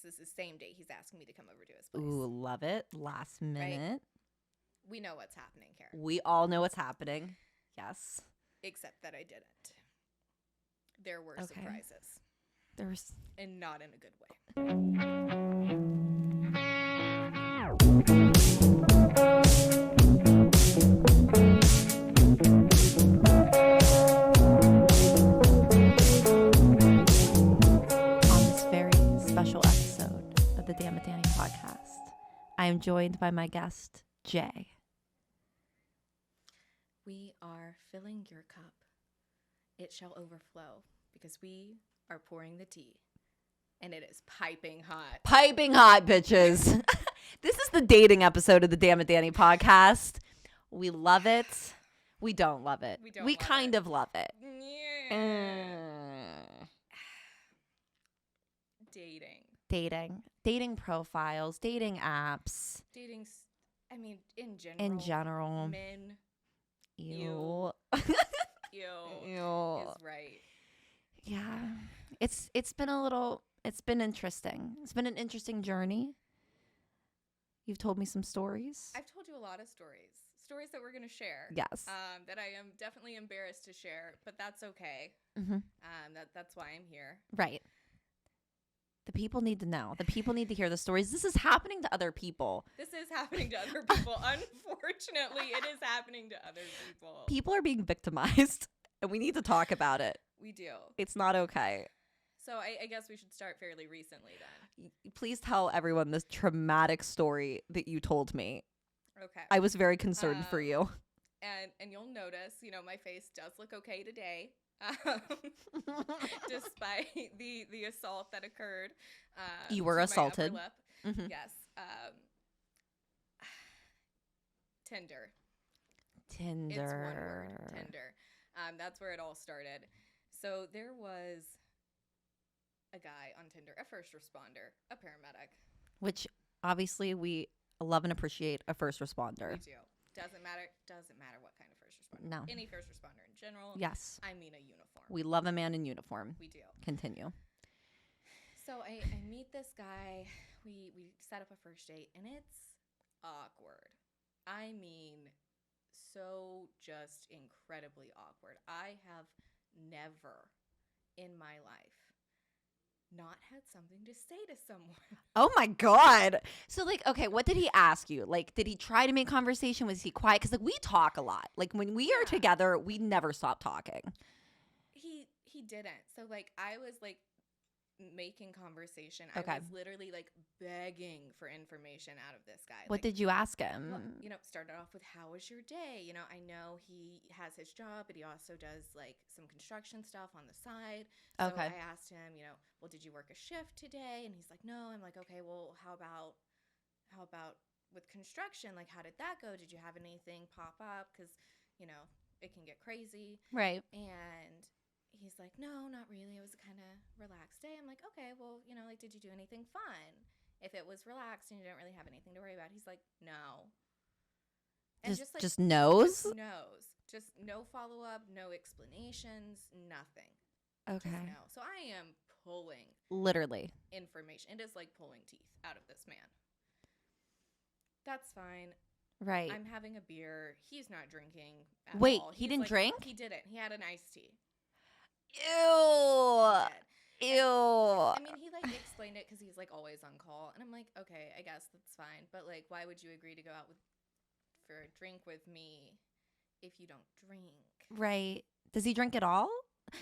This is same day. He's asking me to come over to his place. Ooh, love it. Last minute. Right? We know what's happening, Karen. We all know what's happening. Yes. Except that I didn't. There were surprises. There's... And not in a good way. On this very special episode of the Dammit Danii podcast, I am joined by my guest, Jay. We are filling your cup. It shall overflow because we are pouring the tea. And it is piping hot. Piping hot, bitches. This is the dating episode of the Dammit Danii podcast. We love it. We don't love it. We kind of love it. Yeah. Dating profiles, dating apps. In general. Men. Ew. Ew. Is right. Yeah. It's been interesting. It's been an interesting journey. You've told me some stories. I've told you a lot of stories. Stories that we're going to share. Yes. That I am definitely embarrassed to share, but that's okay. Mm-hmm. That's why I'm here. Right. The people need to know. The people need to hear the stories. This is happening to other people. Unfortunately, it is happening to other people. People are being victimized, and we need to talk about it. We do. It's not okay. So I guess we should start fairly recently then. Please tell everyone this traumatic story that you told me. Okay. I was very concerned for you. And you'll notice, my face does look okay today. Despite the assault that occurred. You were assaulted. Mm-hmm. Yes. Tinder. It's one word. Tinder. That's where it all started. So there was a guy on Tinder, a first responder, a paramedic. Which obviously we love and appreciate a first responder. We do. Doesn't matter what kind of first responder. No. Any first responder in general. Yes. I mean a uniform. We love a man in uniform. We do. Continue. So I meet this guy. We set up a first date, and it's awkward. I mean, so just incredibly awkward. I have never in my life not had something to say to someone. Oh my God. So okay, what did he ask you? Did he try to make conversation? Was he quiet? Because we talk a lot. When we are together, we never stop talking. He didn't. So I was making conversation. Okay. I was literally begging for information out of this guy. What did you ask him? Well, started off with, how was your day? I know he has his job, but he also does some construction stuff on the side. So okay. I asked him, well, did you work a shift today? And he's like, no. I'm like, okay, well, how about with construction? How did that go? Did you have anything pop up? Because, it can get crazy. Right. And he's like, no, not really. It was a kind of relaxed day. I'm like, okay, well, did you do anything fun? If it was relaxed and you didn't really have anything to worry about. He's like, no. And just knows? Just knows. Just no follow-up, no explanations, nothing. Okay. Just no. So I am pulling. Literally. Information. It is like pulling teeth out of this man. That's fine. Right. I'm having a beer. He's not drinking at Wait, all. he didn't drink? He didn't. He had an iced tea. Ew. I mean, he explained it because he's always on call, and I'm like, okay, I guess that's fine. But why would you agree to go out for a drink with me if you don't drink? Right. Does he drink at all?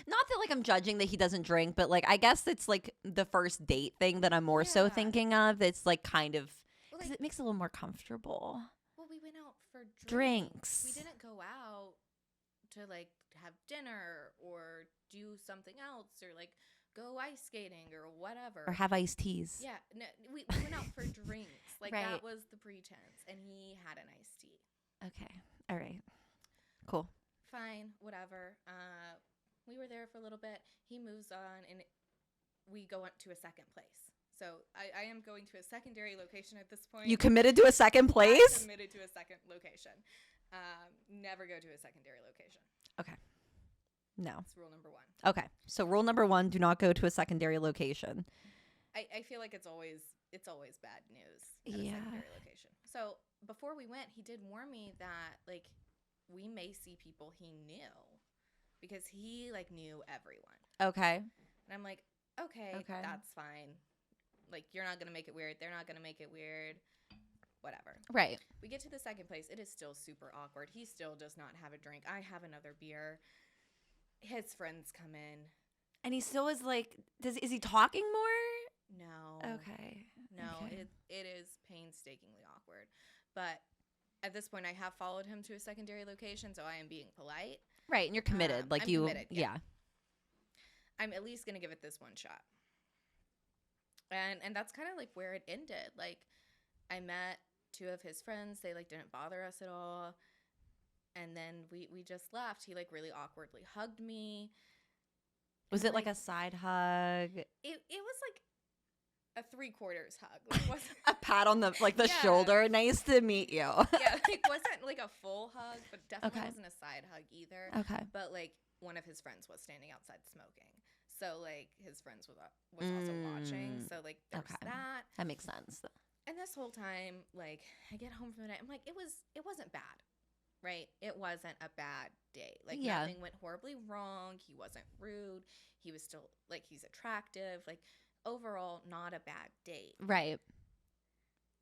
Not that I'm judging that he doesn't drink, but I guess it's the first date thing that I'm more so thinking of. It's kind of because it makes it a little more comfortable. Well, we went out for drinks. We didn't go out to have dinner or do something else or go ice skating or whatever. Or have iced teas. Yeah. No, we went out for drinks. Right. That was the pretense. And he had an iced tea. Okay. All right. Cool. Fine. Whatever. We were there for a little bit. He moves on and we go to a second place. So I am going to a secondary location at this point. You committed to a second place? I committed to a second location. Never go to a secondary location. Okay. No. That's rule number 1. Okay. So rule number 1, do not go to a secondary location. I feel like it's always bad news at a secondary location. So before we went, he did warn me that like we may see people he knew because he like knew everyone. Okay. And I'm like, okay, that's fine. Like you're not gonna make it weird. They're not gonna make it weird. Whatever. Right. We get to the second place. It is still super awkward. He still does not have a drink. I have another beer. His friends come in. And he still is like, is he talking more? No. Okay. No, okay. It is painstakingly awkward. But at this point, I have followed him to a secondary location, so I am being polite. Right, and you're committed. Like I'm you, committed, yeah. I'm at least going to give it this one shot. And that's kind of like where it ended. Like, I met two of his friends. They, like, didn't bother us at all. And then we just left. He, like, really awkwardly hugged me. Was it like a side hug? It was like a 3/4 hug. Like, wasn't a pat on the shoulder. Nice to meet you. Yeah, it wasn't like a full hug, but definitely wasn't a side hug either. Okay. But like one of his friends was standing outside smoking, so like his friends was also watching. So like there's that. That makes sense. And this whole time, like I get home from the night, I'm like, it wasn't bad. Right? It wasn't a bad date. Like, nothing went horribly wrong. He wasn't rude. He was still, like, he's attractive. Like, overall, not a bad date. Right.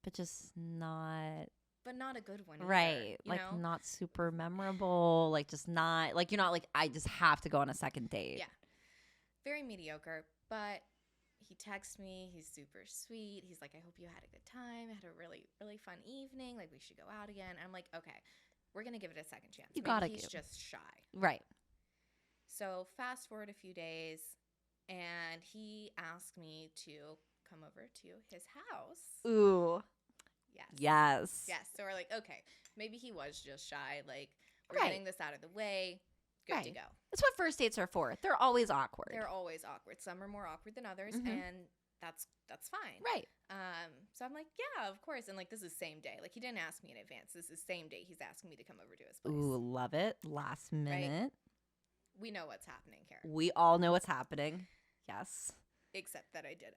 But just not. But not a good one either, right. Like, know? Not super memorable. Like, just not. Like, you're not like, I just have to go on a second date. Yeah. Very mediocre. But he texts me. He's super sweet. He's like, I hope you had a good time. I had a really, really fun evening. Like, we should go out again. And I'm like, okay. We're going to give it a second chance. He's just shy. Right. So fast forward a few days, and he asked me to come over to his house. Ooh. Yes. So we're like, okay, maybe he was just shy. Like, we're getting this out of the way. Good to go. That's what first dates are for. They're always awkward. Some are more awkward than others, and that's fine. Right. So I'm like, yeah, of course. And like, this is same day. Like, he didn't ask me in advance. This is same day. He's asking me to come over to his place. Ooh, love it. Last minute. Right? We know what's happening here. We all know what's happening. Yes. Except that I didn't.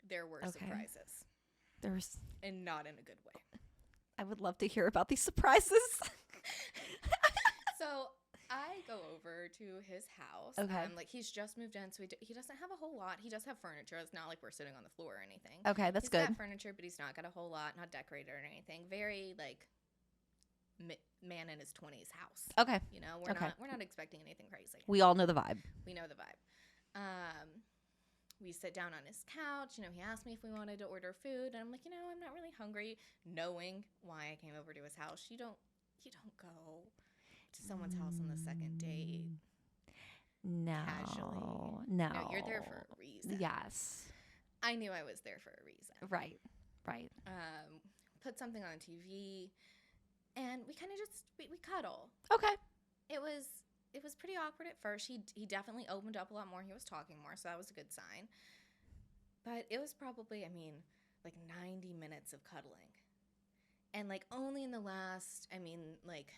There were surprises. And not in a good way. I would love to hear about these surprises. So I go over to his house. Okay. Like, he's just moved in, so he doesn't have a whole lot. He does have furniture. It's not like we're sitting on the floor or anything. Okay, that's good. He's got furniture, but he's not got a whole lot, not decorated or anything. Very, like, man in his 20s house. Okay. You know, we're not expecting anything crazy. We all know the vibe. We know the vibe. We sit down on his couch. You know, he asked me if we wanted to order food, and I'm like, you know, I'm not really hungry. Knowing why I came over to his house, you don't go to someone's house on the second date. No. Casually. No. You're there for a reason. Yes. I knew I was there for a reason. Right. Put something on TV, and we kind of just we cuddle. Okay. It was pretty awkward at first. He definitely opened up a lot more. He was talking more, so that was a good sign. But it was probably, like 90 minutes of cuddling. And like only in the last, like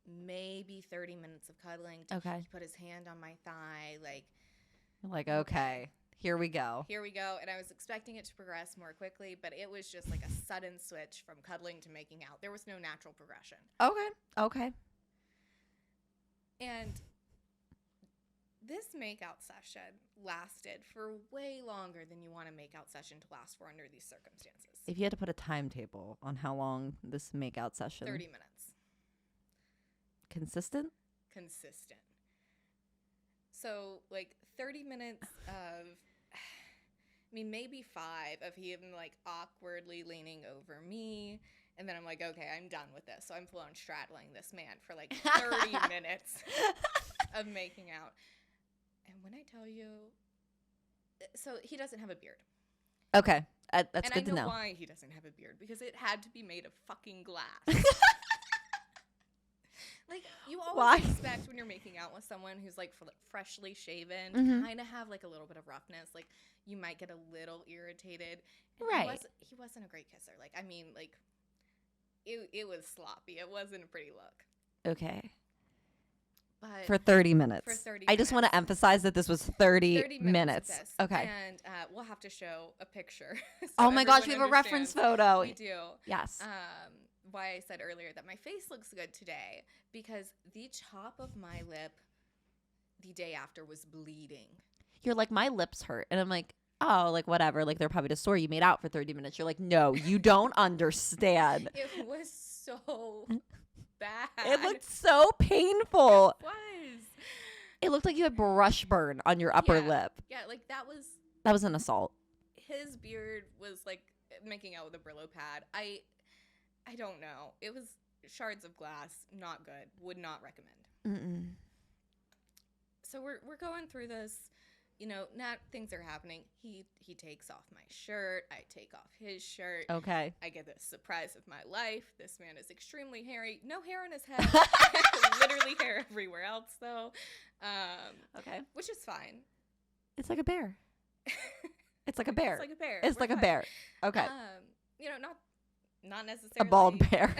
maybe 30 minutes of cuddling. Okay. He put his hand on my thigh, like okay, here we go. And I was expecting it to progress more quickly, but it was just like a sudden switch from cuddling to making out. There was no natural progression. Okay. And this makeout session lasted for way longer than you want a makeout session to last for under these circumstances. If you had to put a timetable on how long this makeout session. 30 minutes. Consistent. So, like, 30 minutes of, maybe 5 of him, like, awkwardly leaning over me. And then I'm like, okay, I'm done with this. So I'm full on straddling this man for, like, 30 minutes of making out. And when I tell you, so he doesn't have a beard. Okay. That's good to know. And I know why he doesn't have a beard. Because it had to be made of fucking glass. Like, you always expect when you're making out with someone who's, like, freshly shaven to kind of have, like, a little bit of roughness. Like, you might get a little irritated. And right. He wasn't a great kisser. Like, it was sloppy. It wasn't a pretty look. Okay. But For 30 minutes. For 30 I just want to emphasize that this was 30 minutes. of this. Okay. And we'll have to show a picture. So oh my gosh, we everyone have a reference photo. We do. Yes. Why I said earlier that my face looks good today, because the top of my lip the day after was bleeding. You're like, my lips hurt. And I'm like, oh, like whatever. Like they're probably just sore. You made out for 30 minutes. You're like, no, you don't understand. It was so bad. It looked so painful. It was. It looked like you had brush burn on your upper lip. Yeah, like that was an assault. His beard was like making out with a Brillo pad. I don't know. It was shards of glass. Not good. Would not recommend. Mm-mm. So we're going through this. You know, not things are happening. He takes off my shirt. I take off his shirt. Okay. I get the surprise of my life. This man is extremely hairy. No hair on his head. Literally hair everywhere else, though. Okay. Which is fine. It's like a bear. It's like a bear. It's like a bear. It's like a bear. Okay. You know, not necessarily a bald bear.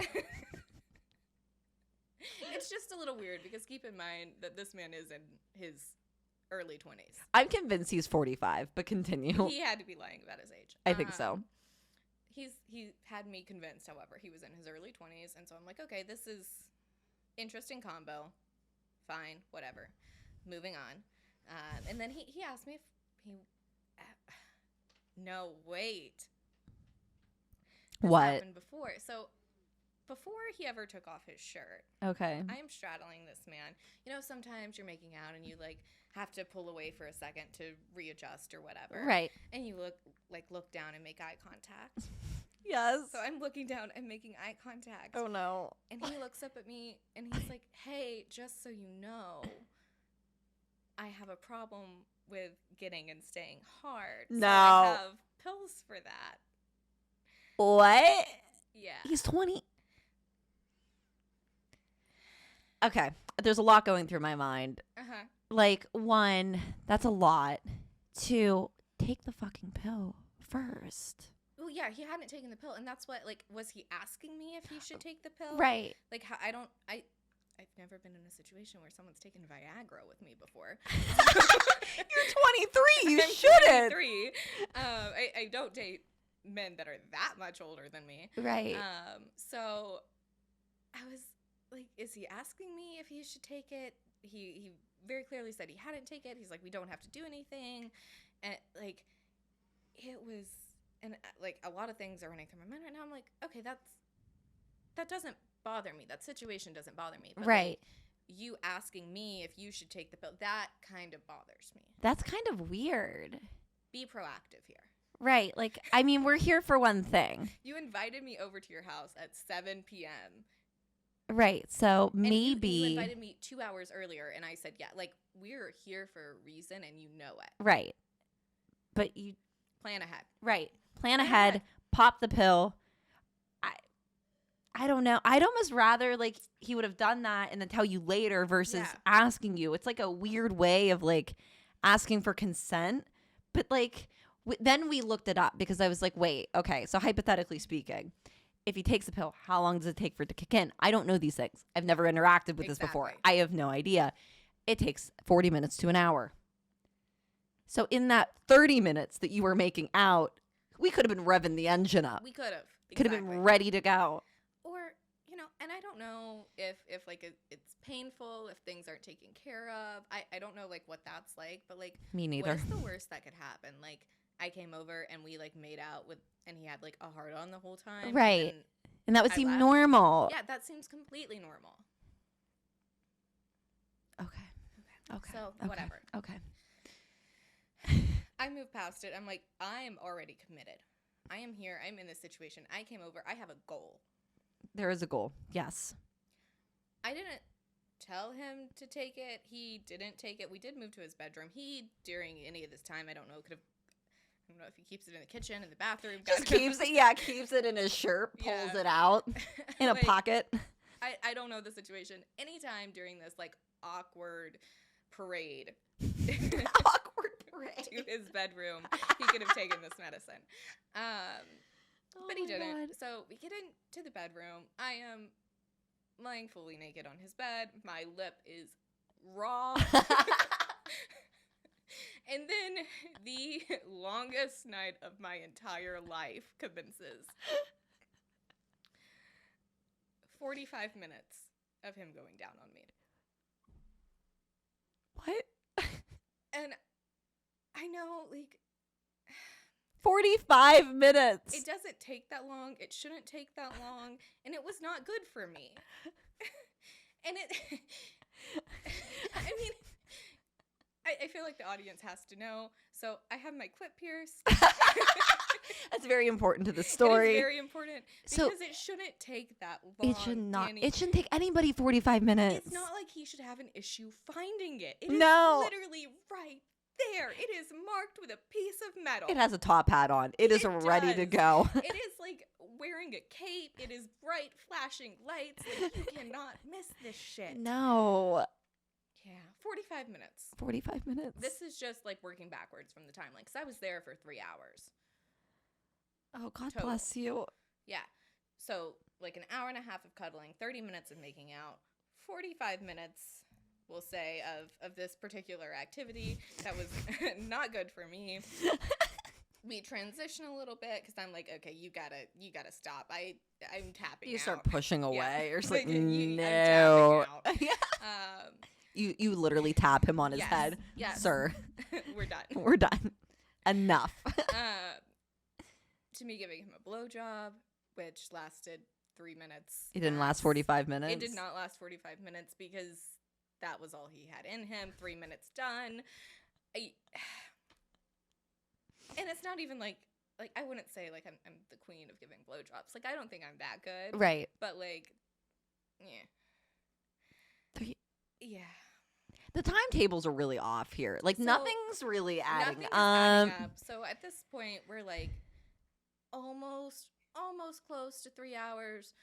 It's just a little weird because keep in mind that this man is in his early 20s. I'm convinced he's 45, but continue. He had to be lying about his age. I think so. He had me convinced, however, he was in his early 20s, and so I'm like, okay, this is interesting combo. Fine, whatever. Moving on. And then he asked me if he... no, wait. This what? happened before. So before he ever took off his shirt, okay, I am straddling this man. You know, sometimes you're making out and you like have to pull away for a second to readjust or whatever. Right. And you look down and make eye contact. Yes. So I'm looking down and making eye contact. Oh no. And he looks up at me and he's like, "Hey, just so you know, I have a problem with getting and staying hard. No. So I have pills for that." What? Yeah. He's 20. Okay. There's a lot going through my mind. Uh-huh. Like, one, that's a lot. Two, take the fucking pill first. Well, yeah, he hadn't taken the pill, and that's what, like, was he asking me if he should take the pill? Right. Like, I've never been in a situation where someone's taken Viagra with me before. You're 23. You I'm shouldn't. 23. I don't date men that are that much older than me. Right. So I was like, is he asking me if he should take it? He very clearly said he hadn't taken it. He's like, we don't have to do anything. And like, it was, and like a lot of things are running through my mind right now. I'm like, okay, that doesn't bother me. That situation doesn't bother me. But right. Like, you asking me if you should take the pill, that kind of bothers me. That's kind of weird. Be proactive here. Right. Like, I mean, we're here for one thing. You invited me over to your house at 7 p.m. Right. So and maybe. You invited me 2 hours earlier, and I said, yeah, like, we're here for a reason, and you know it. Right. But you. Plan ahead. Right. Plan ahead. Pop the pill. I don't know. I'd almost rather, like, he would have done that and then tell you later versus asking you. It's like a weird way of, like, asking for consent. But, like, then we looked it up because I was like, wait, okay. So hypothetically speaking, if he takes the pill, how long does it take for it to kick in? I don't know these things. I've never interacted with this before. I have no idea. It takes 40 minutes to an hour. So in that 30 minutes that you were making out, we could have been revving the engine up. We could have. Could have been ready to go. Or, you know, and I don't know if like, it's painful, if things aren't taken care of. I don't know, like, what that's like. But, like, me neither. What's the worst that could happen? Like, I came over and we, like, made out with, and he had, like, a heart on the whole time. Right. And that would seem normal. Yeah, that seems completely normal. Okay. So, whatever. Okay. I moved past it. I'm like, I'm already committed. I am here. I'm in this situation. I came over. I have a goal. There is a goal. Yes. I didn't tell him to take it. He didn't take it. We did move to his bedroom. He, during any of this time, I don't know if he keeps it in the kitchen, in the bathroom. Just keeps it in his shirt, pulls it out in a pocket. I don't know the situation. Anytime during this, like, awkward parade. To his bedroom, he could have taken this medicine. But he didn't. God. So we get into the bedroom. I am lying fully naked on his bed. My lip is raw. And then the longest night of my entire life commences. 45 minutes of him going down on me. What? And I know, like, 45 minutes. it doesn't take that long. It shouldn't take that long. And it was not good for me. And it, I mean, I feel like the audience has to know. So I have my clip pierced. That's very important to the story. It is very important because it shouldn't take that long. It should not. Danii. It shouldn't take anybody 45 minutes. It's not like he should have an issue finding it. It No. is literally right there. It is marked with a piece of metal. It has a top hat on. It is ready to go. It is like wearing a cape. It is bright flashing lights. Like, you cannot miss this shit. No. Yeah, 45 minutes. 45 minutes. This is just like working backwards from the timeline because I was there for 3 hours. Oh, God Total. bless you. Yeah. So like an hour and a half of cuddling, 30 minutes of making out, 45 minutes, we'll say, of this particular activity that was not good for me. We transition a little bit because I'm like, okay, you gotta stop. I'm tapping. You out. start pushing away or something. I'm No. tapping out. You literally tap him on his head. Yes. Sir. We're done. We're done. Enough. To me giving him a blowjob, which lasted 3 minutes. It didn't last 45 minutes? It did not last 45 minutes because that was all he had in him. 3 minutes done. And it's not even like I wouldn't say like I'm the queen of giving blowjobs. Like, I don't think I'm that good. Right. But like, yeah. Yeah. The timetables are really off here. Like, So, nothing's really adding Nothing is up. adding up. So at this point, we're like almost close to 3 hours.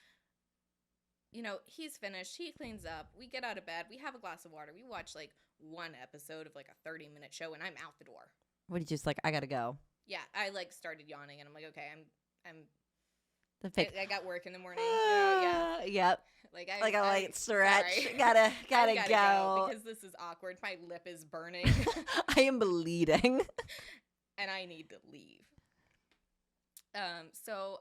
You know, he's finished. He cleans up. We get out of bed. We have a glass of water. We watch like one episode of like a 30-minute show, and I'm out the door. What did you just like? I gotta go. Yeah, I like started yawning, and I'm like, okay, I'm. The fake. I got work in the morning. You know, yeah. Yep. Like a light stretch. Sorry. Gotta I gotta go. because this is awkward. My lip is burning, I am bleeding. and I need to leave. So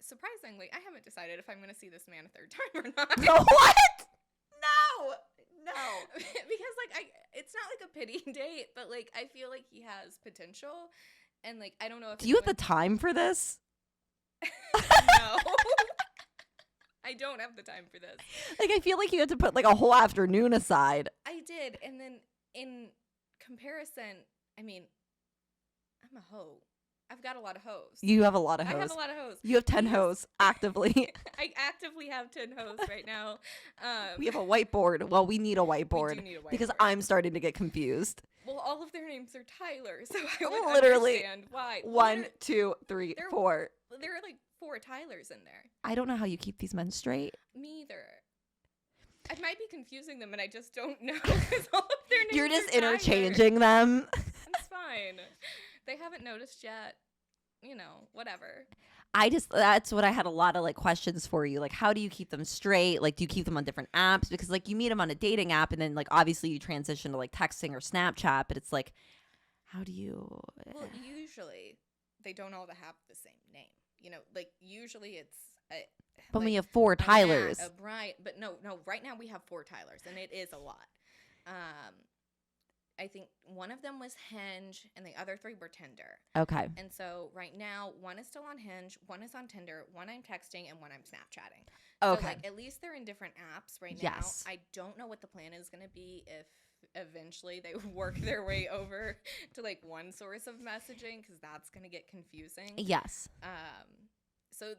surprisingly, I haven't decided if I'm going to see this man a third time or not. What? No. Because like it's not like a pity date, but like I feel like he has potential, and like I don't know if Do you have the time for this? No. I don't have the time for this. Like, I feel like you had to put like a whole afternoon aside. I did, and then in comparison, I mean, I'm a hoe. I've got a lot of hoes. You have a lot of I hoes. have a lot of hoes. You have 10 hoes actively. I actively have 10 hoes right now. We have a whiteboard. Well, we need a whiteboard. We do need a whiteboard. Because I'm starting to get confused. Well, all of their names are Tyler, so I would Literally understand why. 1, 2, 3, 4. There are like 4 Tylers in there. I don't know how you keep these men straight. Me either. I might be confusing them, and I just don't know because all of their names You're just are Tyler. interchanging them. It's fine. They haven't noticed yet. You know, whatever. That's what I had a lot of like questions for you. Like, how do you keep them straight? Like, do you keep them on different apps? Because like you meet them on a dating app and then like obviously you transition to like texting or Snapchat, but it's like, how do you? Well, usually they don't all have the same name. You know, like usually it's But like we have 4 Tylers. A Brian, but no. Right now we have 4 Tylers, and it is a lot. I think one of them was Hinge, and the other 3 were Tinder. Okay. And so right now, one is still on Hinge, one is on Tinder, one I'm texting, and one I'm Snapchatting. Okay. So, like, at least they're in different apps right Yes. now. I don't know what the plan is going to be if eventually they work their way over to, like, one source of messaging, because that's going to get confusing. Yes. So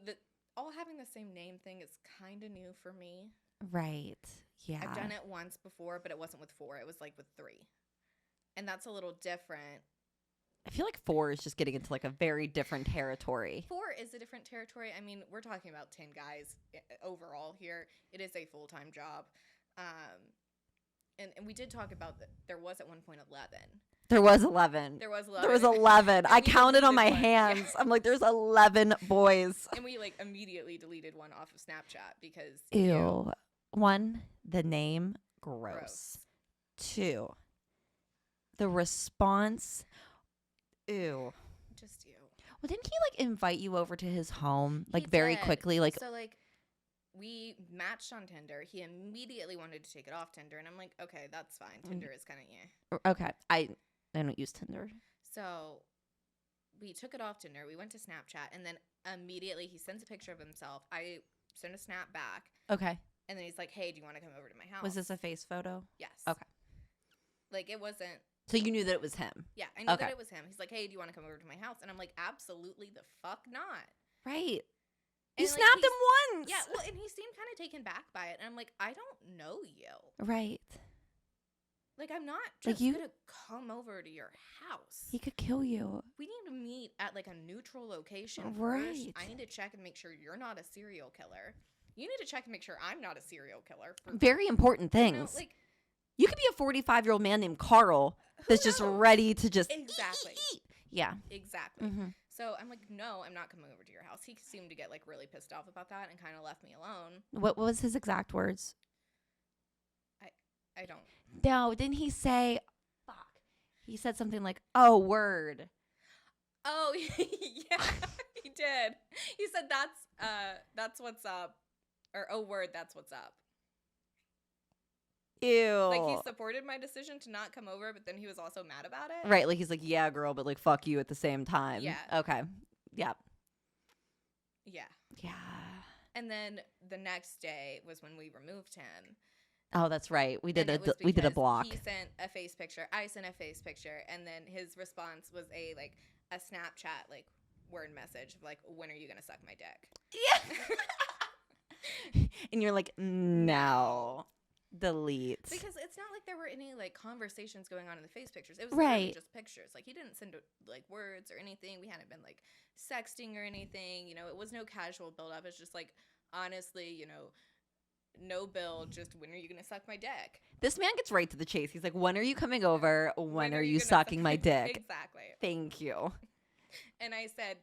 all having the same name thing is kind of new for me. Right. Yeah. I've done it once before, but it wasn't with 4. It was, like, with 3. And that's a little different. I feel like 4 is just getting into like a very different territory. 4 is a different territory. I mean, we're talking about 10 guys overall here. It is a full-time job. And we did talk about that. There was at one point 11. There was 11. There was 11. There was 11. I we counted on my deleted one. hands. Yeah. I'm like, there's 11 boys. And we like immediately deleted one off of Snapchat because Ew. One, the name Gross. 2, the response. Ew. Just you. Well, didn't he like invite you over to his home like He very did. quickly? Like, So like we matched on Tinder. He immediately wanted to take it off Tinder, and I'm like, okay, that's fine. Tinder is kind of yeah. okay, I don't use Tinder. So we took it off Tinder. We went to Snapchat, and then immediately he sends a picture of himself. I sent a snap back. Okay. And then he's like, hey, do you want to come over to my house? Was this a face photo? Yes. Okay. Like, it wasn't. So you knew that it was him? Yeah, I knew that it was him. He's like, hey, do you want to come over to my house? And I'm like, absolutely the fuck not. Right. And you like, snapped him once. Yeah, well, and he seemed kind of taken back by it. And I'm like, I don't know you. Right. Like, I'm not Like just going to come over to your house. He could kill you. We need to meet at, like, a neutral location Right. first. I need to check and make sure you're not a serial killer. You need to check and make sure I'm not a serial killer. Very important things. You know, like, you could be a 45-year-old man named Carl that's just ready to just exactly. Yeah. Exactly. Mm-hmm. So I'm like, no, I'm not coming over to your house. He seemed to get like really pissed off about that and kind of left me alone. What was his exact words? I don't. No, didn't he say? Fuck. He said something like, "Oh, word." Oh yeah, he did. He said that's what's up, or oh word, that's what's up. Ew. Like he supported my decision to not come over, but then he was also mad about it. Right, like he's like, yeah, girl, but like, fuck you at the same time. Yeah. Okay. Yep. Yeah. Yeah. And then the next day was when we removed him. Oh, that's right. We did And we did a block. He sent a face picture. I sent a face picture, and then his response was a Snapchat like word message of like, when are you gonna suck my dick? Yeah. And you're like, no. Delete. Because it's not like there were any like conversations going on in the face pictures. It was right. literally just pictures. Like he didn't send like words or anything. We hadn't been like sexting or anything. You know, it was no casual build up. It's just like, honestly, you know, no build. Just when are you gonna suck my dick? This man gets right to the chase. He's like, when are you coming over? When are you sucking my dick? Exactly. Thank you. And I said,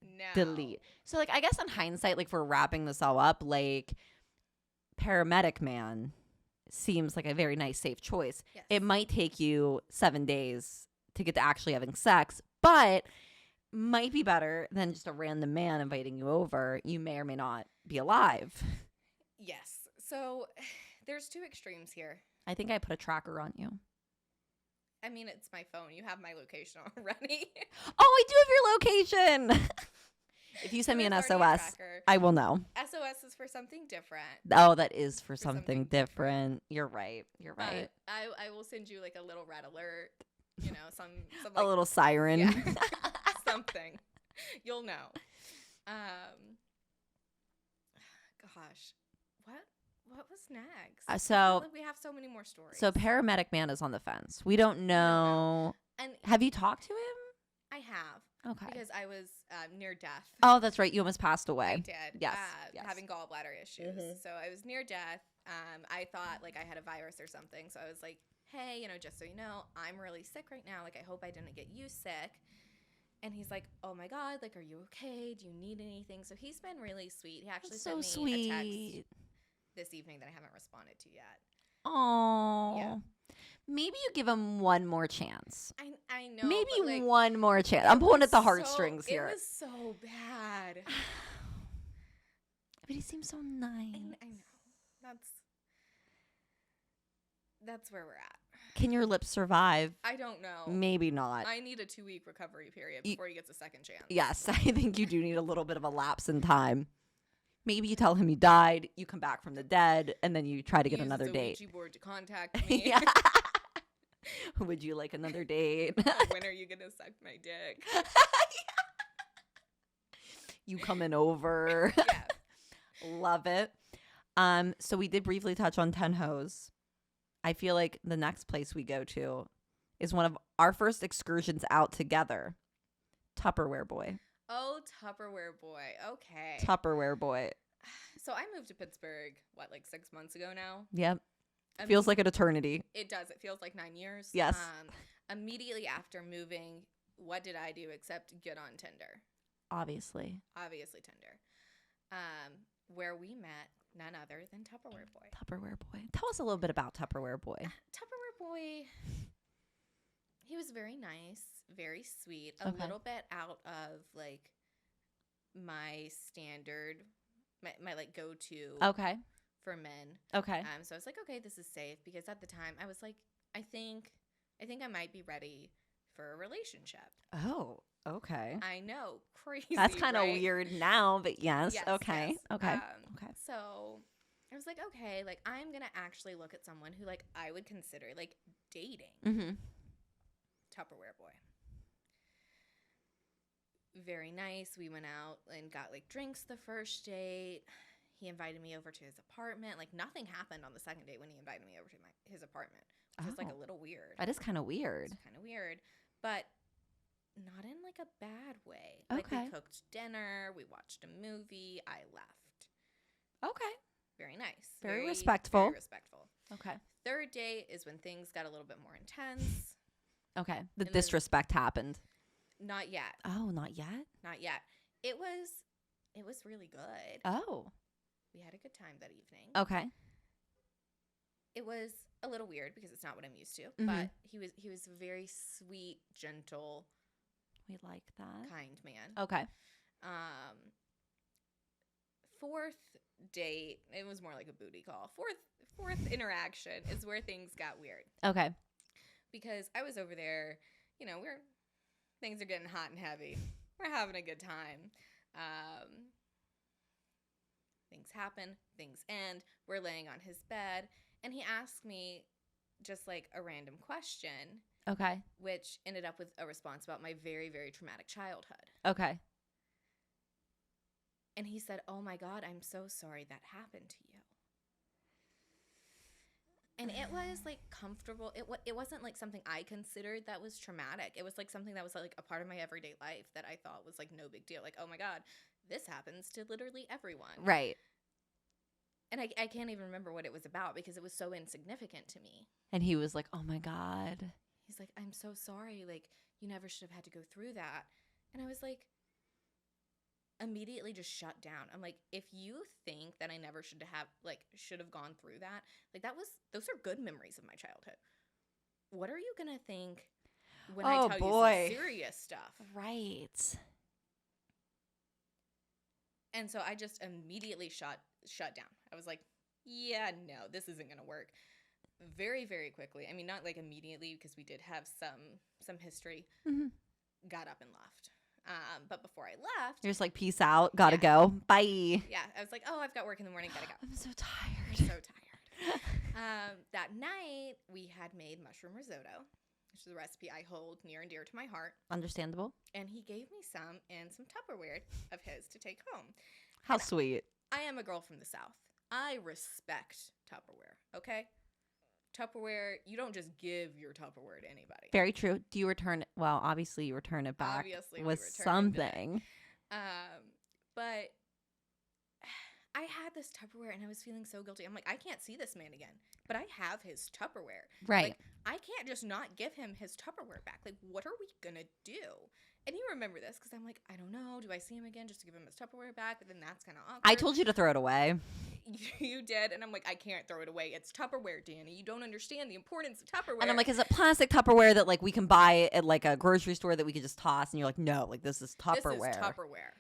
no. Delete. So like, I guess in hindsight, like for wrapping this all up, like paramedic man seems like a very nice, safe choice. Yes. It might take you 7 days to get to actually having sex, but might be better than just a random man inviting you over. You may or may not be alive. Yes. So there's two extremes here. I think I put a tracker on you. I mean, it's my phone. You have my location already. Oh, I do have your location. If you send me an SOS, I will know. SOS is for something different. Oh, that is for something different. You're right. You're right. I will send you like a little red alert. You know, some like, a little siren. Yeah. Something. You'll know. Gosh, what was next? So we have so many more stories. So paramedic man is on the fence. We don't know. And have you talked to him? I have. Okay. Because I was near death. Oh, that's right. You almost passed away. I did. Yes. Having gallbladder issues. Mm-hmm. So I was near death. I thought like I had a virus or something. So I was like, hey, you know, just so you know, I'm really sick right now. Like, I hope I didn't get you sick. And he's like, oh my God, like, are you okay? Do you need anything? So he's been really sweet. He actually sent me a text this evening that I haven't responded to yet. Oh. Yeah. Maybe you give him one more chance. I know. Maybe like, one more chance. I'm pulling at the heartstrings here. It was so bad. But he seems so nice. I know. That's where we're at. Can your lips survive? I don't know. Maybe not. I need a 2-week recovery period before he gets a second chance. Yes, I think you do need a little bit of a lapse in time. Maybe you tell him you died, you come back from the dead, and then you try to get another date. Ouija board to contact me. Yeah. Would you like another date? When are you gonna suck my dick? You coming over? Yeah. Love it. So we did briefly touch on 10 hoes. I feel like the next place we go to is one of our first excursions out together. Tupperware boy. Oh, Tupperware boy. Okay. Tupperware boy. So I moved to Pittsburgh, like 6 months ago now? Yep. Feels like an eternity. It does. It feels like 9 years. Yes. Immediately after moving, what did I do except get on Tinder? Obviously Tinder. Where we met none other than Tupperware Boy. Tupperware Boy. Tell us a little bit about Tupperware Boy. Tupperware Boy, he was very nice, very sweet, a Okay. little bit out of, like, my standard, my like, go-to Okay. for men. Okay. So I was like, okay, this is safe, because at the time I was like, I think I might be ready for a relationship. Oh, okay. I know, crazy. That's kind of right? weird now, but yes. Yes, Okay. yes. Okay. Okay. So I was like, okay, like, I'm gonna actually look at someone who, like, I would consider, like, dating. Mm-hmm. Tupperware Boy. Very nice. We went out and got, like, drinks the first date. He invited me over to his apartment. Like, nothing happened on the second date when he invited me over to his apartment, which was, like, a little weird. That is kind of weird. It's kind of weird, but not in, like, a bad way. Like, Okay. we cooked dinner. We watched a movie. I left. Okay. Very nice. Very respectful. Very respectful. Okay. Third date is when things got a little bit more intense. Okay. The And then- disrespect happened. Not yet. Oh, not yet? Not yet. It was really good. Oh. We had a good time that evening. Okay. It was a little weird because it's not what I'm used to, Mhm. but he was a very sweet, gentle, We like that. kind man. Okay. Fourth date, it was more like a booty call. Fourth interaction is where things got weird, Okay. because I was over there, things are getting hot and heavy. We're having a good time. Things happen, things end. We're laying on his bed, and he asked me just like a random question, Okay. which ended up with a response about my very, very traumatic childhood. Okay. And he said, "Oh my God, I'm so sorry that happened to you." And it was like comfortable. It wasn't like something I considered that was traumatic. It was like something that was like a part of my everyday life that I thought was like no big deal. Like, oh my God, this happens to literally everyone. Right. And I can't even remember what it was about because it was so insignificant to me. And he was like, "Oh my God." He's like, "I'm so sorry. Like, you never should have had to go through that." And I was like, immediately just shut down. I'm like, if you think that I never should have gone through that, like, those are good memories of my childhood. What are you gonna think when I tell you some serious stuff? Right. And so I just immediately shut down. I was like, yeah, no, this isn't gonna work. Very, very quickly. I mean, not like immediately, because we did have some history. Mm-hmm. Got up and left. But before I left, You're just like, "Peace out. Gotta Yeah. go. Bye." yeah, I was like, oh, I've got work in the morning. Gotta go. I'm so I'm tired. so tired. That night, we had made mushroom risotto, which is a recipe I hold near and dear to my heart. Understandable. And he gave me some and some Tupperware of his to take home. How sweet. I am a girl from the South. I respect Tupperware, okay? Tupperware, you don't just give your Tupperware to anybody. Very true. Do you return it? Well, obviously you return it back Obviously, we with returned it. something. But I had this Tupperware and I was feeling so guilty. I'm like, I can't see this man again, but I have his Tupperware. Right. Like, I can't just not give him his Tupperware back. Like, what are we gonna do? And you remember this because I'm like, I don't know. Do I see him again just to give him his Tupperware back? But then that's kind of awkward. I told you to throw it away. You did, and I'm like, I can't throw it away. It's Tupperware, Danii. You don't understand the importance of Tupperware. And I'm like, "Is it plastic Tupperware that like we can buy at like a grocery store that we could just toss?" And you're like, "No, like this is Tupperware." This is Tupperware.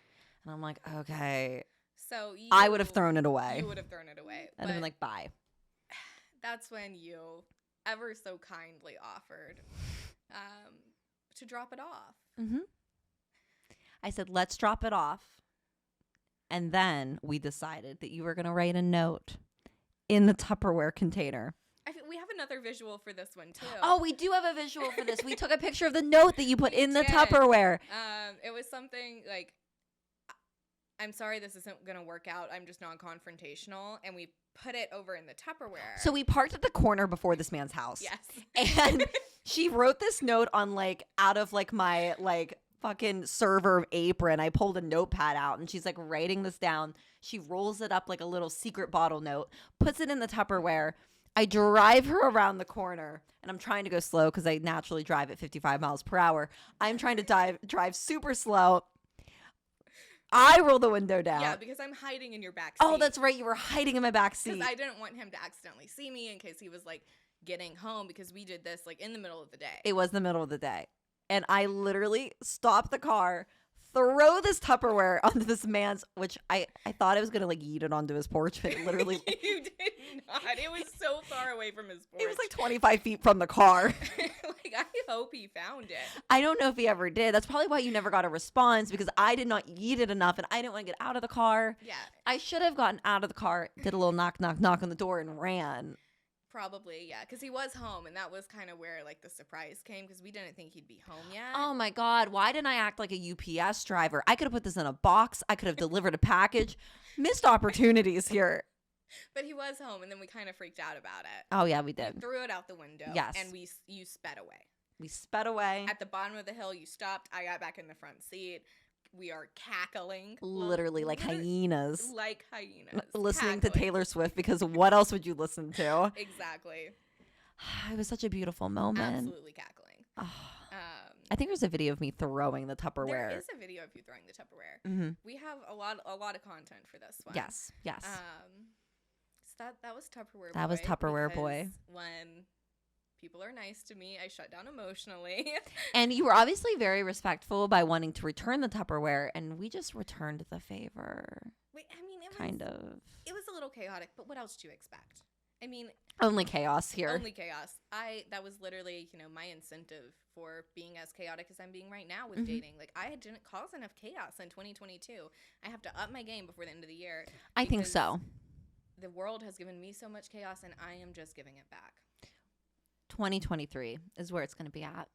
And I'm like, "Okay." So I would have thrown it away. You would have thrown it away. I'd have been like, "Bye." That's when you ever so kindly offered to drop it off. Mm-hmm. I said, "Let's drop it off." And then we decided that you were going to write a note in the Tupperware container. We have another visual for this one, too. Oh, we do have a visual for this. We took a picture of the note that you put in the did. Tupperware. It was something like, "I'm sorry this isn't going to work out. I'm just non-confrontational." And we put it over in the Tupperware. So we parked at the corner before this man's house. Yes. And she wrote this note on like out of like my like fucking server apron. I pulled a notepad out and she's like writing this down. She rolls it up like a little secret bottle note, puts it in the Tupperware. I drive her around the corner and I'm trying to go slow because I naturally drive at 55 miles per hour. I'm trying to drive super slow. I roll the window down. Yeah, because I'm hiding in your back seat. Oh, that's right. You were hiding in my back seat. Because I didn't want him to accidentally see me in case he was like getting home, because we did this like in the middle of the day. It was the middle of the day. And I literally stopped the car, throw this Tupperware onto this man's, which I thought I was going to like yeet it onto his porch, but it literally. You did not. It was so far away from his porch. It was like 25 feet from the car. Like, I hope he found it. I don't know if he ever did. That's probably why you never got a response, because I did not yeet it enough and I didn't want to get out of the car. Yeah. I should have gotten out of the car, did a little knock, knock, knock on the door and ran. Probably, yeah, because he was home, and that was kind of where like the surprise came, because we didn't think he'd be home yet. Oh my God, why didn't I act like a UPS driver? I could have put this in a box. I could have delivered a package. Missed opportunities here. But he was home, and then we kind of freaked out about it. Oh yeah, we did. We threw it out the window. Yes. And you sped away. We sped away. At the bottom of the hill, you stopped. I got back in the front seat. We are cackling. Literally like hyenas. Like hyenas. Listening to Cackling. Taylor Swift, because what else would you listen to? Exactly. It was such a beautiful moment. Absolutely cackling. I think there's a video of me throwing the Tupperware. There is a video of you throwing the Tupperware. Mm-hmm. We have a lot of content for this one. Yes. So that was Tupperware Boy. That was Tupperware Boy. When people are nice to me, I shut down emotionally. And you were obviously very respectful by wanting to return the Tupperware, and we just returned the favor. Wait, I mean, It was a little chaotic, but what else do you expect? I mean, only chaos here. Only chaos. That was literally, my incentive for being as chaotic as I'm being right now with dating. Like, I didn't cause enough chaos in 2022. I have to up my game before the end of the year. I think so. The world has given me so much chaos, and I am just giving it back. 2023 is where it's going to be at.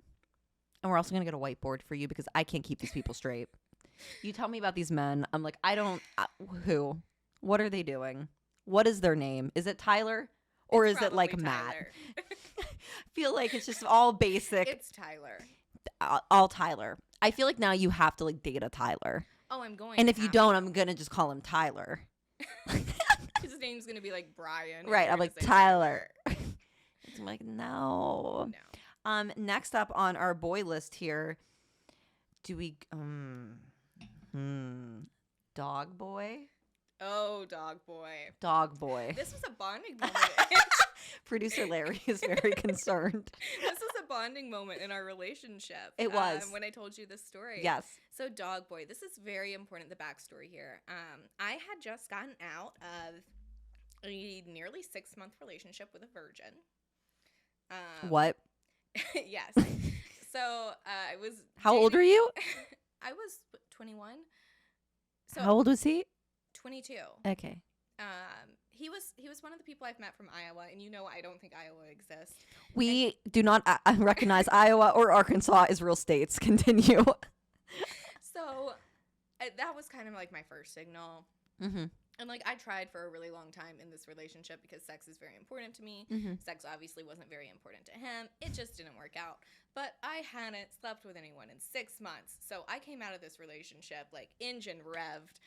And we're also going to get a whiteboard for you, because I can't keep these people straight. You tell me about these men. I'm like, who? What are they doing? What is their name? Is it Tyler? Or is it like Matt? I feel like it's just all basic. It's Tyler. All Tyler. I feel like now you have to like date a Tyler. Oh, I'm going. And if you don't, I'm going to just call him Tyler. His name's going to be like Brian. Right. I'm like, Tyler. I'm like, no. Next up on our boy list here, do we Dog Boy? Oh, Dog Boy. Dog Boy. This was a bonding moment. Producer Larry is very concerned. This was a bonding moment in our relationship. It was. When I told you this story. Yes. So Dog Boy, this is very important, the backstory here. I had just gotten out of a nearly 6-month relationship with a virgin. What? Yes. So I was. How old are you? I was 21. So how old was he? 22. Okay. He was one of the people I've met from Iowa, and I don't think Iowa exists. We do not recognize Iowa or Arkansas as real states. Continue. So that was kind of like my first signal. Mm-hmm. And like I tried for a really long time in this relationship because sex is very important to me. Mm-hmm. Sex obviously wasn't very important to him. It just didn't work out. But I hadn't slept with anyone in 6 months. So I came out of this relationship like engine revved.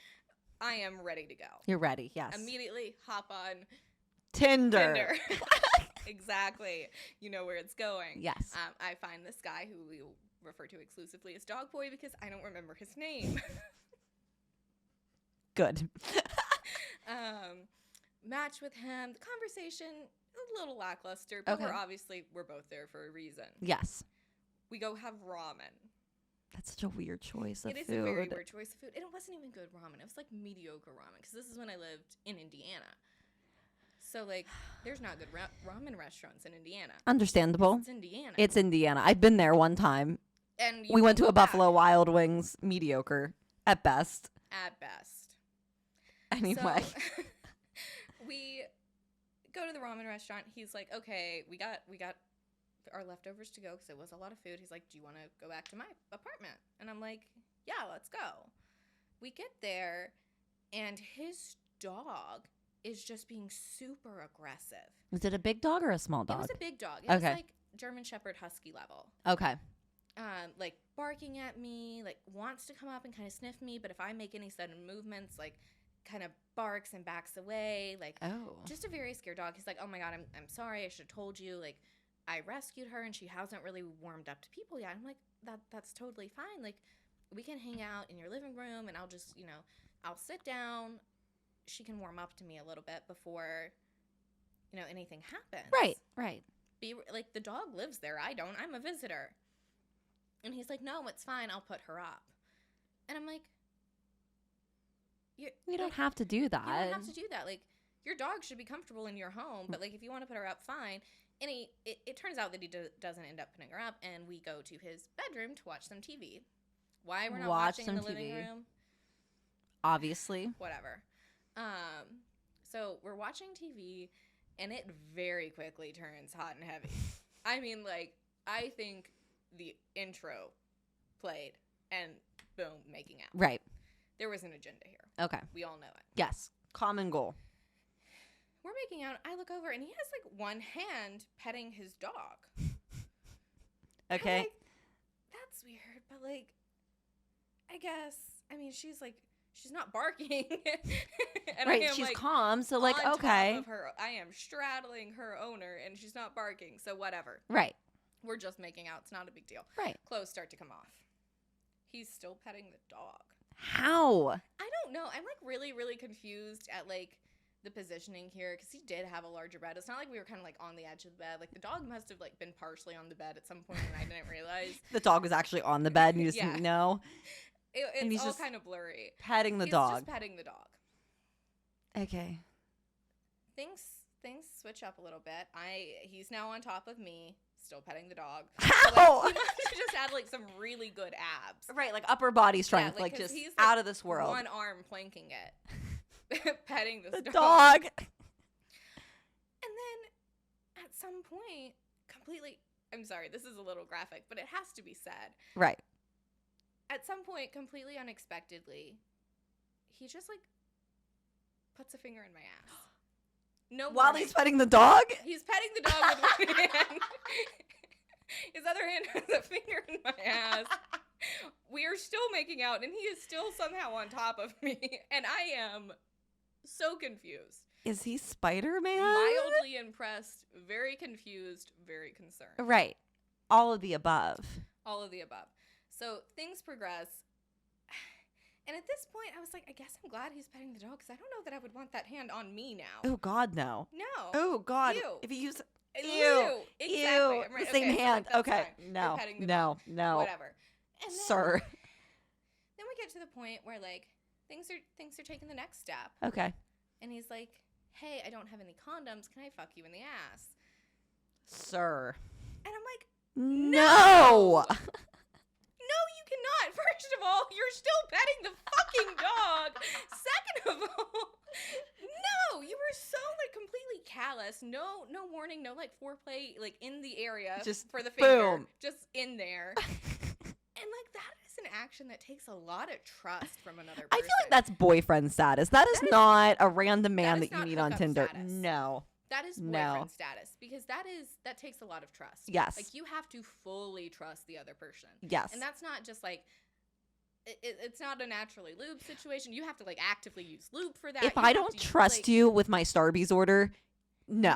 I am ready to go. You're ready, yes. Immediately hop on Tinder. Exactly. You know where it's going. Yes. I find this guy who we refer to exclusively as Dog Boy because I don't remember his name. Good. Match with him. The conversation, a little lackluster, but we're both there for a reason. Yes. We go have ramen. That's such a weird choice of food. It is a very weird choice of food. And it wasn't even good ramen. It was like mediocre ramen because this is when I lived in Indiana. So like there's not good ramen restaurants in Indiana. Understandable. It's Indiana. It's Indiana. I've been there one time. And we went to a Buffalo Wild Wings, mediocre at best. At best. Anyway. So, we go to the ramen restaurant. He's like, okay, we got our leftovers to go because it was a lot of food. He's like, do you want to go back to my apartment? And I'm like, yeah, let's go. We get there, and his dog is just being super aggressive. Was it a big dog or a small dog? It was a big dog. It was like German Shepherd Husky level. Okay. Like barking at me, like wants to come up and kind of sniff me, but if I make any sudden movements, like kind of barks and backs away. Like, just a very scared dog. He's like, oh my God, I'm sorry. I should have told you. Like, I rescued her and she hasn't really warmed up to people yet. I'm like, that's totally fine. Like, we can hang out in your living room and I'll just, I'll sit down. She can warm up to me a little bit before, anything happens. Right. Be like, the dog lives there. I don't. I'm a visitor. And he's like, no, it's fine. I'll put her up. And I'm like, you don't have to do that. You don't have to do that. Like, your dog should be comfortable in your home, but like, if you want to put her up, fine. And it turns out that he doesn't end up putting her up, and we go to his bedroom to watch some TV. Why we're not watching in the living room? Obviously. Whatever. So we're watching TV, and it very quickly turns hot and heavy. I mean, like, I think the intro played, and boom, making out. Right. There was an agenda here. Okay. We all know it. Yes. Common goal. We're making out. I look over, and he has, like, one hand petting his dog. Okay. Like, that's weird, but, like, I guess, I mean, she's not barking. And right, I am, she's like, calm, so, like, on okay. top of her. I am straddling her owner, and she's not barking, so whatever. Right. We're just making out. It's not a big deal. Right. Clothes start to come off. He's still petting the dog. How? I don't know. I'm, like, really, really confused at, like, the positioning here, because he did have a larger bed. It's not like we were kind of, like, on the edge of the bed. Like, the dog must have, like, been partially on the bed at some point, and I didn't realize. The dog was actually on the bed, and you just didn't know. It's all kind of blurry. Petting the He's dog. just petting the dog. Okay. Things switch up a little bit. He's now on top of me, still petting the dog. How? So, like, he must have just had, like, some really good abs. Right, like upper body strength, Yeah, like just he's, out of this world. One arm planking it. Petting this the dog. dog. And then at some point, I'm sorry, this is a little graphic, but it has to be said. Right. At some point, completely unexpectedly, he just, like, puts a finger in my ass. No While warning. he's petting the dog? He's petting the dog with one hand. His other hand has a finger in my ass. We are still making out, and he is still somehow on top of me. And I am so confused. Is he Spider-Man? Mildly impressed, very confused, very concerned. Right. All of the above. All of the above. So things progress. And at this point, I was like, I guess I'm glad he's petting the dog, because I don't know that I would want that hand on me now. Oh, God, no. No. Oh, God. Ew. If he used... Ew. Exactly. Ew. I'm right. The same Okay, so, hand. like, that's Okay. fine. No. You're petting the dog. No. Whatever. And then, Sir. Then we get to the point where, like, things are taking the next step. Okay. And he's like, hey, I don't have any condoms. Can I fuck you in the ass? Sir. And I'm like, No! no, you cannot. First of all, you're still petting the fucking dog. Second of all, no, you were so, like, completely callous. No warning, no, like, foreplay, like, in the area Just for the finger. boom. Just in there. And, like, that is an action that takes a lot of trust from another person. I feel like that's boyfriend status. That is not a random man that is that you not meet on hookup Tinder. status. No. That is No. boyfriend status, because that takes a lot of trust. Yes. Like, you have to fully trust the other person. Yes. And that's not just, like, it's not a naturally lube situation. You have to, like, actively use lube for that. If I don't trust you with my Starbucks order, no.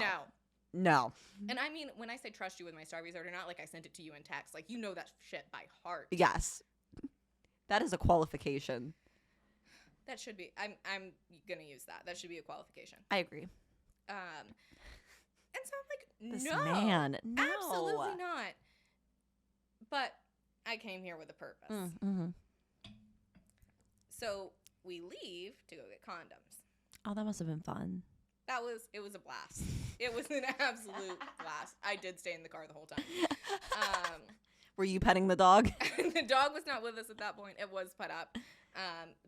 No. And I mean, when I say trust you with my Starbucks order, not like I sent it to you in text. Like, you know that shit by heart. Yes. That is a qualification. That should be. I'm gonna use that. That should be a qualification. I agree. And so I'm like, This no, man, no. absolutely not. But I came here with a purpose. Mm-hmm. So we leave to go get condoms. Oh, that must have been fun. It was a blast. It was an absolute blast. I did stay in the car the whole time. Were you petting the dog? The dog was not with us at that point. It was put up.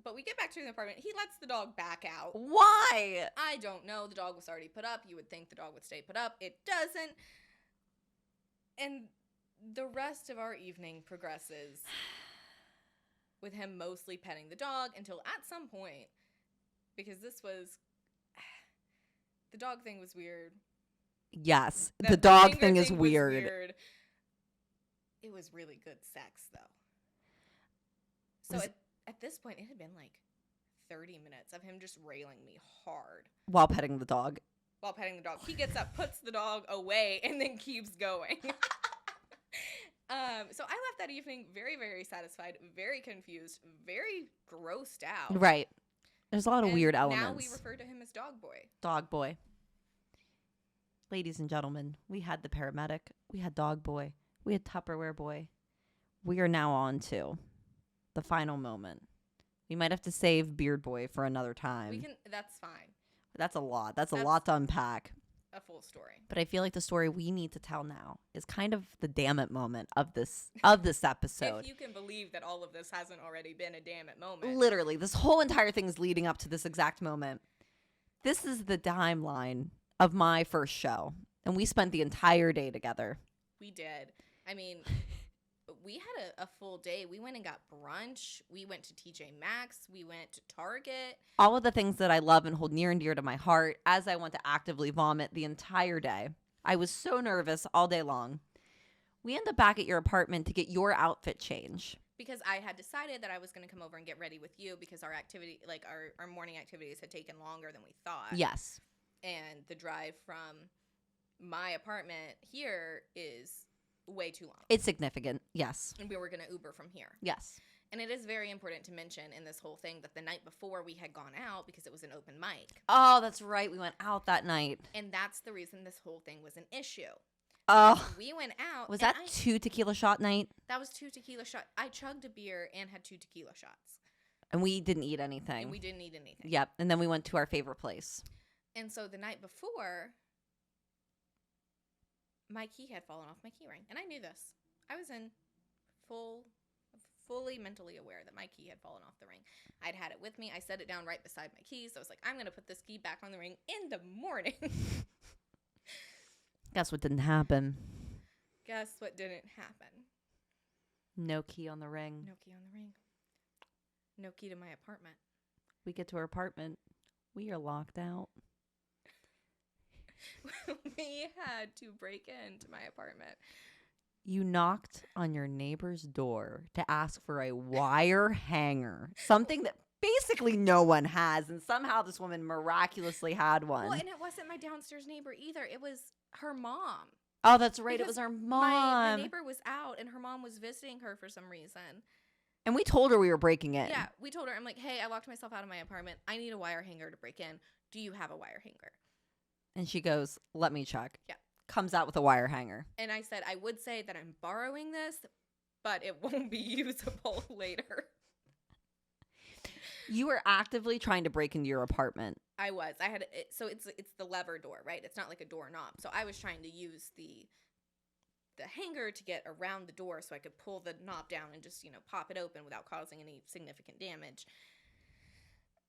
But we get back to the apartment. He lets the dog back out. Why? I don't know. The dog was already put up. You would think the dog would stay put up. It doesn't. And the rest of our evening progresses with him mostly petting the dog until at some point, because the dog thing was weird. Yes. That The dog finger thing is was weird. It was really good sex, though. So at this point, it had been like 30 minutes of him just railing me hard. While petting the dog. While petting the dog. He gets up, puts the dog away, and then keeps going. So I left that evening very, very satisfied, very confused, very grossed out. Right. There's a lot of And weird now elements. we refer to him as Dog Boy. Dog Boy. Ladies and gentlemen, we had the paramedic. We had Dog Boy. We had Tupperware Boy. We are now on to the final moment. We might have to save Beard Boy for another time. That's fine. That's a lot. That's a lot to unpack. A full story. But I feel like the story we need to tell now is kind of the damn it moment of this episode. If you can believe that all of this hasn't already been a damn it moment. Literally, this whole entire thing is leading up to this exact moment. This is the timeline of my first show, and we spent the entire day together. We did. I mean, we had a full day. We went and got brunch. We went to TJ Maxx. We went to Target. All of the things that I love and hold near and dear to my heart as I went to actively vomit the entire day. I was so nervous all day long. We end up back at your apartment to get your outfit change. Because I had decided that I was going to come over and get ready with you because our activity, like our morning activities had taken longer than we thought. Yes. And the drive from my apartment here is way too long. It's significant, yes. And we were going to Uber from here. Yes. And it is very important to mention in this whole thing that the night before we had gone out because it was an open mic. Oh, that's right. We went out that night. And that's the reason this whole thing was an issue. Oh. We went out. Was that 2 tequila shot night? That was 2 tequila shots. I chugged a beer and had 2 tequila shots. And we didn't eat anything. And we didn't eat anything. Yep. And then we went to our favorite place. And so the night before, my key had fallen off my key ring. And I knew this. I was in fully mentally aware that my key had fallen off the ring. I'd had it with me. I set it down right beside my keys. So I was like, I'm going to put this key back on the ring in the morning. Guess what didn't happen? Guess what didn't happen? No key on the ring. No key on the ring. No key to my apartment. We get to our apartment. We are locked out. We had to break into my apartment. You knocked on your neighbor's door to ask for a wire hanger, something that basically no one has, and somehow this woman miraculously had one. Well, and it wasn't my downstairs neighbor either. It was her mom. Oh, that's right. Because it was our mom. My neighbor was out, and her mom was visiting her for some reason. And we told her we were breaking in. Yeah, we told her, I'm like, hey, I locked myself out of my apartment. I need a wire hanger to break in. Do you have a wire hanger? And she goes, let me check. Yeah. Comes out with a wire hanger. And I said, I would say that I'm borrowing this, but it won't be usable later. You were actively trying to break into your apartment. I was. I had it, so it's the lever door, right? It's not like a doorknob. So I was trying to use the hanger to get around the door so I could pull the knob down and just, pop it open without causing any significant damage.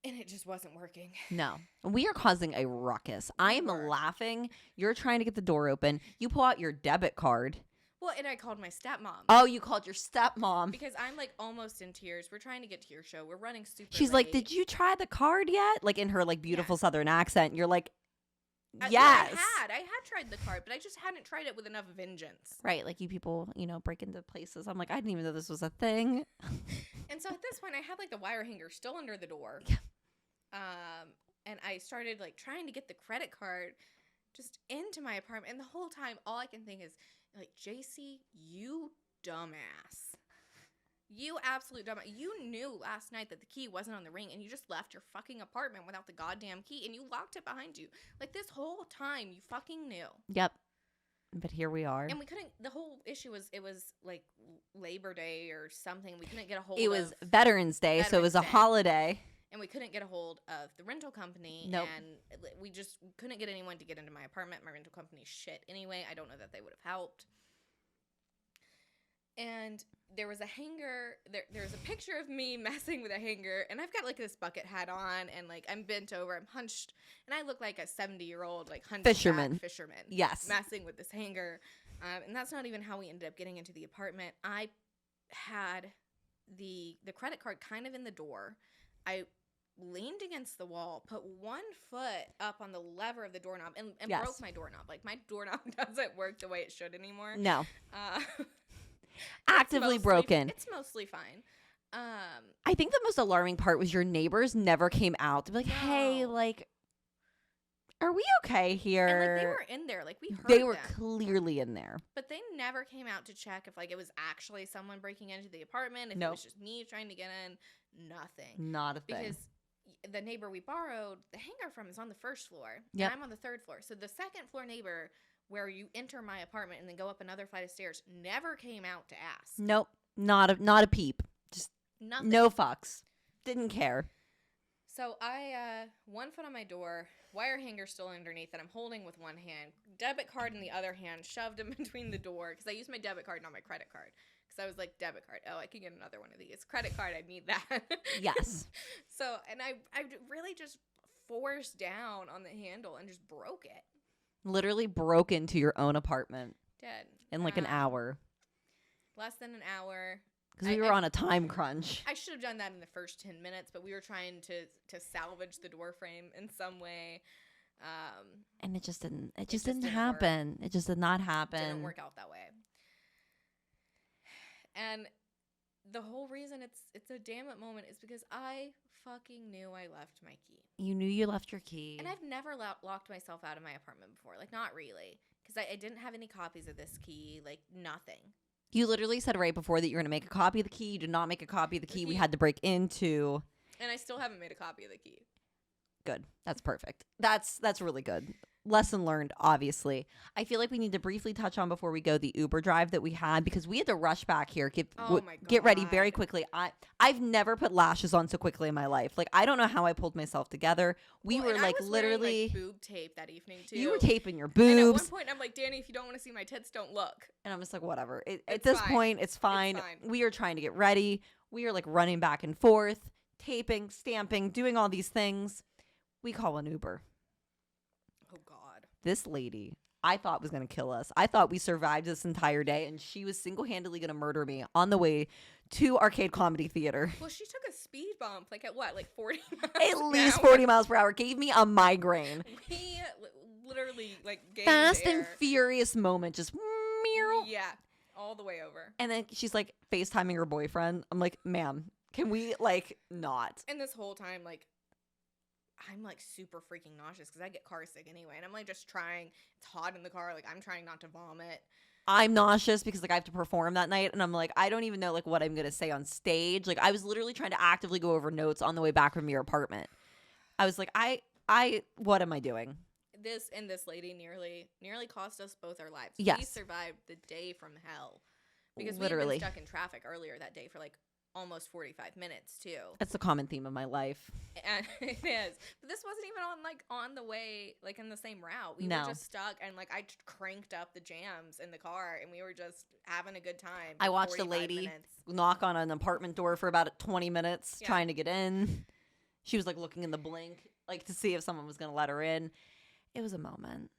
And it just wasn't working. No. We are causing a ruckus. I am laughing. You're trying to get the door open. You pull out your debit card. Well, and I called my stepmom. Oh, you called your stepmom. Because I'm like almost in tears. We're trying to get to your show. We're running super She's late. like, did you try the card yet? Like in her like beautiful Southern accent. You're like, yes. I had tried the card, but I just hadn't tried it with enough vengeance. Right. Like you people, break into places. I'm like, I didn't even know this was a thing. And so at this point, I had like the wire hanger still under the door. Yeah. And I started like trying to get the credit card just into my apartment. And the whole time, all I can think is like, JC, you dumbass. You absolute dumbass. You knew last night that the key wasn't on the ring and you just left your fucking apartment without the goddamn key and you locked it behind you. Like this whole time, you fucking knew. Yep. But here we are. And we couldn't, the whole issue was, it was like Labor Day or something. We couldn't get a hold of. It was Veterans Day, so it was a holiday. And we couldn't get a hold of the rental company. Nope. And we just couldn't get anyone to get into my apartment. My rental company shit anyway. I don't know that they would have helped. And there was a hanger. There's a picture of me messing with a hanger. And I've got like this bucket hat on. And like I'm bent over. I'm hunched. And I look like a 70-year-old like fisherman. Yes. Messing with this hanger. And that's not even how we ended up getting into the apartment. I had the credit card kind of in the door. I leaned against the wall, put one foot up on the lever of the doorknob, and yes. broke my doorknob. Like, my doorknob doesn't work the way it should anymore. No. Mostly, Actively broken. It's mostly fine. I think the most alarming part was your neighbors never came out to be like, hey, like, Are we okay here? And like they were in there, like we heard They were them. clearly in there. But they never came out to check if like it was actually someone breaking into the apartment, if it Nope. was just me trying to get in. Nothing. Not a thing. Because the neighbor we borrowed the hanger from is on the first floor. Yep. And I'm on the third floor. So the second floor neighbor, where you enter my apartment and then go up another flight of stairs, never came out to ask. Nope. Not a peep. Just Nothing. no fucks. Didn't care. So I, 1 foot on my door, wire hanger still underneath that I'm holding with one hand, debit card in the other hand, shoved in between the door, because I used my debit card, not my credit card. Because I was like, debit card, oh, I can get another one of these. Credit card, I need that. Yes. So, and I really just forced down on the handle and just broke it. Literally broke into your own apartment Dead. in like an hour. Less than an hour. Because we were on a time crunch. I should have done that in the first 10 minutes, but we were trying to salvage the door frame in some way. And it just didn't. It just just didn't didn't happen. work. It just did not happen. Didn't work out that way. And the whole reason it's a damn it moment is because I fucking knew I left my key. You knew you left your key. And I've never locked myself out of my apartment before. Like, not really. Because I didn't have any copies of this key. Like, nothing. You literally said right before that you were going to make a copy of the key. You did not make a copy of the key. We had to break into. And I still haven't made a copy of the key. Good. That's perfect. That's really good. Lesson learned, obviously. I feel like we need to briefly touch on before we go the Uber drive that we had because we had to rush back here. Get ready very quickly. I've never put lashes on so quickly in my life. Like, I don't know how I pulled myself together. We were like literally wearing, like, boob tape that evening too. You were taping your boobs. And at one point I'm like, Danii, if you don't want to see my tits, don't look. And I'm just like, whatever. At this point, it's fine. We are trying to get ready. We are like running back and forth, taping, stamping, doing all these things. We call an Uber. Oh, God. This lady, I thought was going to kill us. I thought we survived this entire day, and she was single-handedly going to murder me on the way to Arcade Comedy Theater. Well, she took a speed bump, like at what, like 40 miles At least 40 miles per hour. Gave me a migraine. We literally, like, gained Fast air. and furious moment. Just meow. Yeah, all the way over. And then she's like FaceTiming her boyfriend. I'm like, ma'am, can we, like, not? And this whole time, like, I'm like super freaking nauseous because I get car sick anyway. And I'm like just trying. It's hot in the car. Like, I'm trying not to vomit. I'm nauseous because like I have to perform that night. And I'm like, I don't even know like what I'm going to say on stage. Like, I was literally trying to actively go over notes on the way back from your apartment. I was like, what am I doing? This lady nearly cost us both our lives. Yes. We survived the day from hell. Because Literally. we had been stuck in traffic earlier that day for like almost 45 minutes too. That's the common theme of my life. And it is. But this wasn't even on the way, like in the same route. We No. were just stuck, and like I cranked up the jams in the car, and we were just having a good time. I watched a 45 lady minutes. knock on an apartment door for about 20 minutes Yeah. trying to get in. She was like looking in the blink, like to see if someone was going to let her in. It was a moment.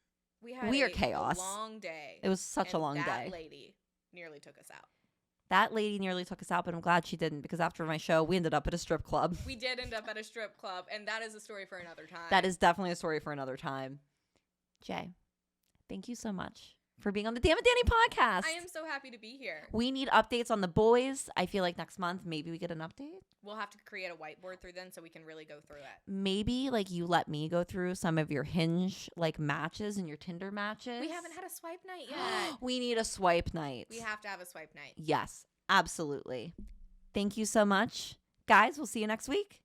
We are chaos. A long day. It was such a long day. That lady nearly took us out. That lady nearly took us out, but I'm glad she didn't because after my show, we ended up at a strip club. We did end up at a strip club, and that is a story for another time. That is definitely a story for another time. Jay, thank you so much for being on the Dammit Danii podcast. I am so happy to be here. We need updates on the boys. I feel like next month, maybe we get an update. We'll have to create a whiteboard through then so we can really go through it. Maybe like you let me go through some of your Hinge like matches and your Tinder matches. We haven't had a swipe night yet. We need a swipe night. We have to have a swipe night. Yes, absolutely. Thank you so much. Guys, we'll see you next week.